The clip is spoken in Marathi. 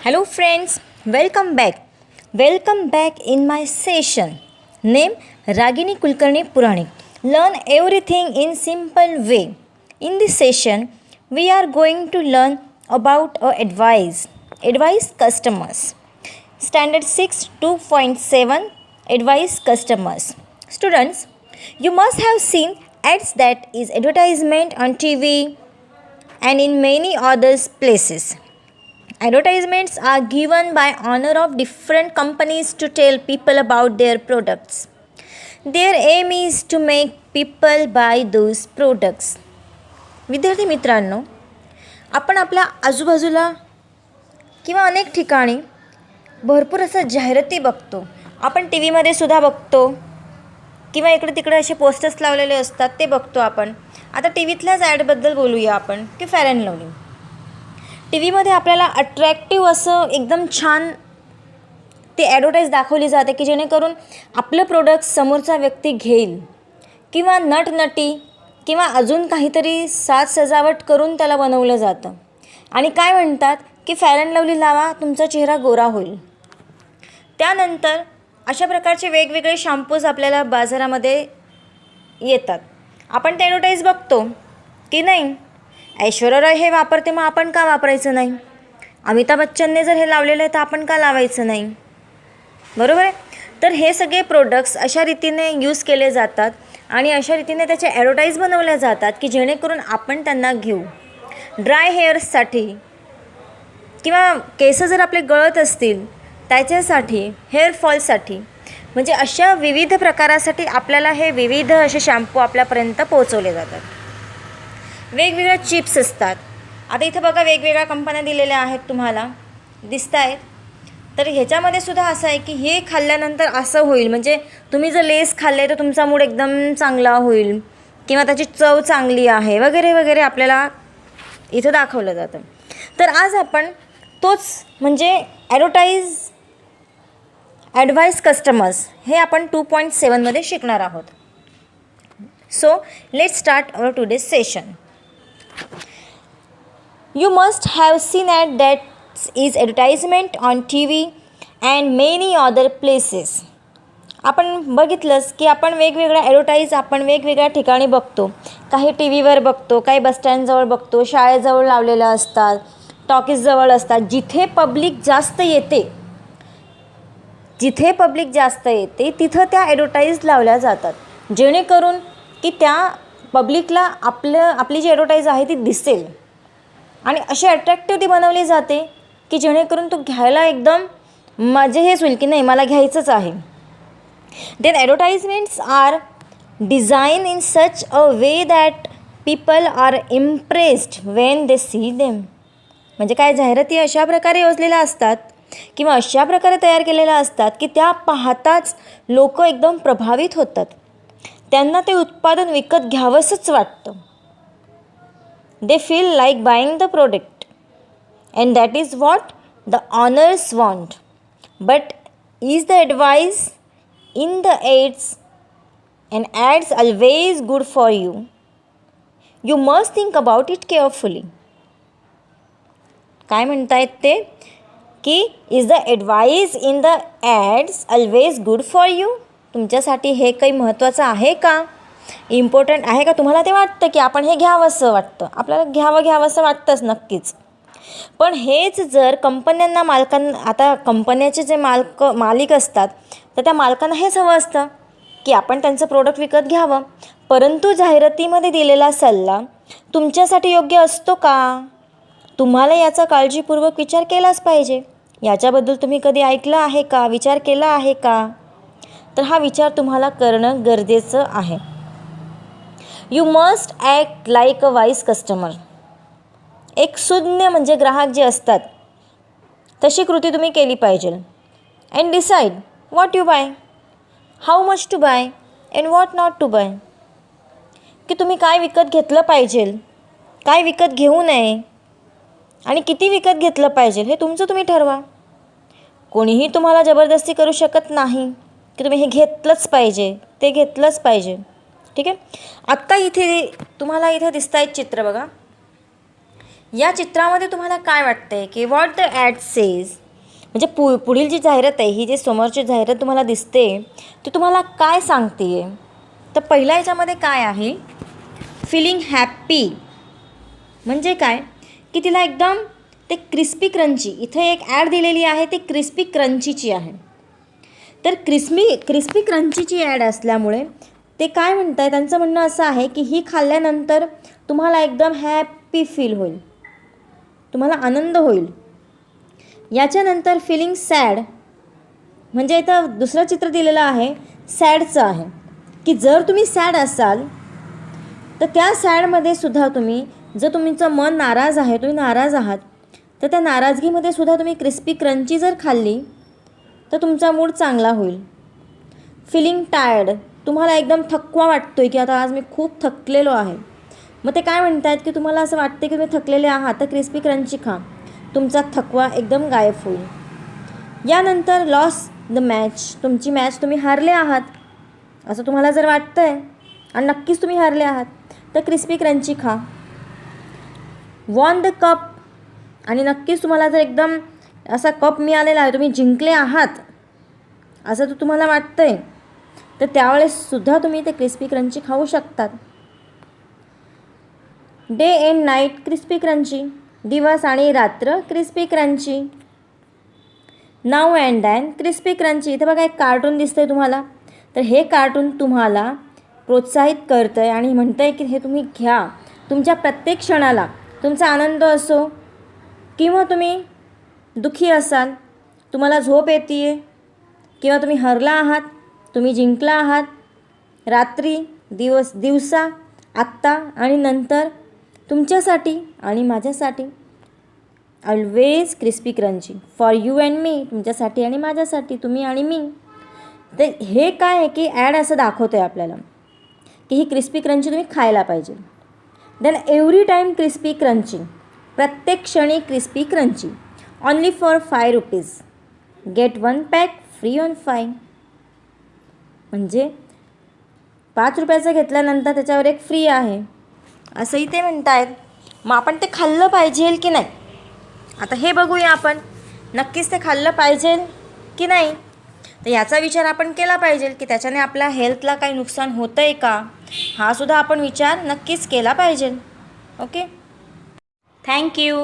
Hello friends, welcome back. Welcome back in my session. Name Ragini Kulkarni Puranik. Learn everything in simple way. In this session, we are going to learn about advice customers. Standard 6 2.7 Advice customers. Students, you must have seen ads that is advertisement on TV and in many other places. Advertisements are given by owner of different companies to tell people about their products. Their aim is to make people buy those products. विद्यार्थी मित्रांनो, आपण आपल्या आजूबाजूला किंवा अनेक ठिकाणी भरपूर असं जाहिराती बघतो. आपण टी व्हीमध्ये सुद्धा बघतो किंवा इकडे तिकडे असे पोस्टर्स लावलेले असतात ते बघतो आपण. आता टी व्हीतल्याच ॲडबद्दल बोलूया आपण की फेअर अँड लवली. टी व्हीमध्ये आपल्याला अट्रॅक्टिव्ह असं एकदम छान ते ॲडव्हर्टाईज दाखवली जाते की जेणेकरून आपलं प्रोडक्ट समोरचा व्यक्ती घेईल किंवा नटनटी किंवा अजून काहीतरी साज सजावट करून त्याला बनवलं जातं आणि काय म्हणतात की फेअर अँड लवली लावा तुमचा चेहरा गोरा होईल. त्यानंतर अशा प्रकारचे वेगवेगळे शॅम्पूज आपल्याला बाजारामध्ये येतात. आपण ते ॲडव्हर्टाईज बघतो की नाही, ऐश्वर्या राय हे वापरते मग आपण का वापरायचं नाही, अमिताभ बच्चनने जर हे लावलेलं आहे तर आपण का लावायचं नाही, बरोबर आहे. तर हे सगळे प्रोडक्ट्स अशा रीतीने यूज केले जातात आणि अशा रीतीने त्याचे ॲडव्हर्टाईज बनवल्या जातात की जेणेकरून आपण त्यांना घेऊ. ड्राय हेअर्ससाठी किंवा केस जर आपले गळत असतील त्याच्यासाठी, हेअरफॉलसाठी, म्हणजे अशा विविध प्रकारासाठी आपल्याला हे विविध असे शॅम्पू आपल्यापर्यंत पोहोचवले जातात. वेगवेगळ्या चिप्स असतात. आता इथं बघा वेगवेगळ्या कंपन्या दिलेल्या आहेत, तुम्हाला दिसत आहेत. तर ह्याच्यामध्ये सुद्धा असं आहे की हे खाल्ल्यानंतर असं होईल, म्हणजे तुम्ही जर लेस खाल्ले तर तुमचा मूड एकदम चांगला होईल किंवा त्याची चव चांगली आहे वगैरे वगैरे आपल्याला इथं दाखवलं जातं. तर आज आपण तोच म्हणजे ॲडव्हाइस कस्टमर्स हे आपण 2.7मध्ये शिकणार आहोत. So let's start our today's session. You must have seen ad that is advertisement on TV and many other places. आपण बघितलंच की आपण वेगवेगळ्या ॲडव्हर्टाईज आपण वेगवेगळ्या ठिकाणी बघतो. काही टी व्हीवर बघतो, काही बसस्टँडजवळ बघतो, शाळेजवळ लावलेल्या असतात, टॉकीजजवळ असतात. जिथे पब्लिक जास्त येते तिथं त्या ॲडव्हर्टाईज लावल्या जातात जेणेकरून की त्या पब्लिकला आपली जी ॲडव्हर्टाईज आहे ती दिसेल आणि अशी अट्रॅक्टिव्ह ती बनवली जाते की जेणेकरून तो घ्यायला एकदम मजे हेच होईल की नाही मला घ्यायचंच आहे. Then advertisements are design in such a way that people are impressed when they see them. म्हणजे काय, जाहिराती अशा प्रकारे योजलेल्या असतात किंवा अशा प्रकारे तयार केलेल्या असतात की त्या पाहताच लोक एकदम प्रभावित होतात. त्यांना ते उत्पादन विकत घ्यावंसंच वाटतं. They feel like buying the product and that is what the owners want. But is the advice in the ads always good for you? You must think about it carefully. काय म्हणतायत ते की is the advice in the ads always good for you? तुमच्यासाठी हे काही महत्त्वाचं आहे का, इम्पॉर्टंट आहे का? तुम्हाला ते वाटतं की आपण हे घ्यावंसं वाटतं, आपल्याला घ्यावंसं वाटतंच नक्कीच. पण हेच जर कंपन्यांना आता कंपन्याचे जे मालिक असतात तर त्या मालकांना हेच हवं असतं की आपण त्यांचं प्रोडक्ट विकत घ्यावं. परंतु जाहिरातीमध्ये दिलेला सल्ला तुमच्यासाठी योग्य असतो का, तुम्हाला याचा काळजीपूर्वक विचार केलाच पाहिजे. याच्याबद्दल तुम्ही कधी ऐकलं आहे का, विचार केला आहे का? तर हा विचार तुम्हाला करणं गरजेचं आहे. You must act like a wise customer. एक सुज्ञ म्हणजे ग्राहक जे असतात तशी कृती तुम्ही केली पाहिजे. And decide what you buy, how much to buy and what not to buy. की तुम्ही काय विकत घेतलं पाहिजे, काय विकत घेऊ नये आणि किती विकत घेतलं पाहिजे हे तुमचं तुम्ही ठरवा. कोणीही तुम्हाला जबरदस्ती करू शकत नाही की तुम्ही हे घेतलंच पाहिजे, ते घेतलंच पाहिजे. ठीक आहे. आत्ता इथे तुम्हाला इथे दिसत आहेत चित्र बघा या चित्रामध्ये तुम्हाला काय वाटतंय की व्हॉट द ॲड सेज, म्हणजे पुढील जी जाहिरात आहे, ही जी समोरची जाहिरात तुम्हाला दिसते ती तुम्हाला काय सांगते आहे? तर पहिल्या याच्यामध्ये काय आहे, फीलिंग हॅप्पी म्हणजे काय की तिला एकदम ते क्रिस्पी क्रंची, इथे एक ॲड दिलेली आहे ती क्रिस्पी क्रंचीची आहे. तर क्रिस्पी क्रंचीची ॲड असल्यामुळे ते काय म्हणत आहे, त्यांचं म्हणणं असं आहे की ही खाल्ल्यानंतर तुम्हाला एकदम हॅप्पी फील होईल, तुम्हाला आनंद होईल. याच्यानंतर फीलिंग सॅड म्हणजे इथं दुसरं चित्र दिलेलं आहे सॅडचं आहे की जर तुम्ही सॅड असाल तर त्या सॅडमध्ये सुद्धा तुम्ही, जर तुमचं मन नाराज आहे, तुम्ही नाराज आहात, तर त्या नाराजगीमध्ये सुद्धा तुम्ही क्रिस्पी क्रंची जर खाल्ली तर तुमचा मूड चांगला होईल. फीलिंग टायर्ड, तुम्हाला एकदम थकवा वाटतो आहे की आता आज मी खूप थकलेलो आहे, मग ते काय म्हणत आहेत की तुम्हाला असं वाटते की तुम्ही थकलेले आहात तर क्रिस्पी क्रंची खा, तुमचा थकवा एकदम गायब होईल. यानंतर लॉस द मॅच, तुमची मॅच तुम्ही हारले आहात असं तुम्हाला जर वाटतं आहे आणि नक्कीच तुम्ही हारले आहात तर क्रिस्पी क्रंची खा. वॉन द कप, आणि नक्कीच तुम्हाला जर एकदम असा कप मिळालेला आहे, तुम्ही जिंकले आहात असं तर तुम्हाला वाटतं आहे, तर त्यावेळेससुद्धा तुम्ही ते क्रिस्पी क्रंची खाऊ शकतात. Day and night crispy crunchy, दिवस आणि रात्र crispy crunchy. Now and then crispy crunchy. इथं बघा एक कार्टून दिसतं आहे तुम्हाला, तर हे कार्टून तुम्हाला प्रोत्साहित करतं आहे आणि म्हणतं आहे की हे तुम्ही घ्या. तुमच्या प्रत्येक क्षणाला, तुमचा आनंद असो किंवा तुम्ही दुःखी असाल, तुम्हाला झोप येते आहे किंवा तुम्ही हरला आहात, तुम्ही जिंकला आहात, रात्री दिवसा, आत्ता आणि नंतर, तुमच्यासाठी आणि माझ्यासाठी always crispy crunchy for you and me, तुमच्यासाठी आणि माझ्यासाठी, तुम्ही आणि मी. तर हे काय आहे की ॲड असं दाखवतं आहे आपल्याला की ही क्रिस्पी क्रंची तुम्ही खायला पाहिजे. Then every time crispy crunchy, प्रत्येक क्षणी crispy crunchy. Only for 5 rupees, get 1 pack free on 5, म्हणजे 5 रुपयाचं घेतल्यानंतर त्याच्यावर एक फ्री आहे असंही ते म्हणत आहेत. मग आपण ते खाल्लं पाहिजे की नाही, आता हे बघूया आपण, नक्कीच ते खाल्लं पाहिजे की नाही. तर याचा विचार आपण केला पाहिजे की त्याच्याने आपल्या हेल्थला काही नुकसान होतं आहे का, हा सुद्धा आपण विचार नक्कीच केला पाहिजे. Okay, thank you.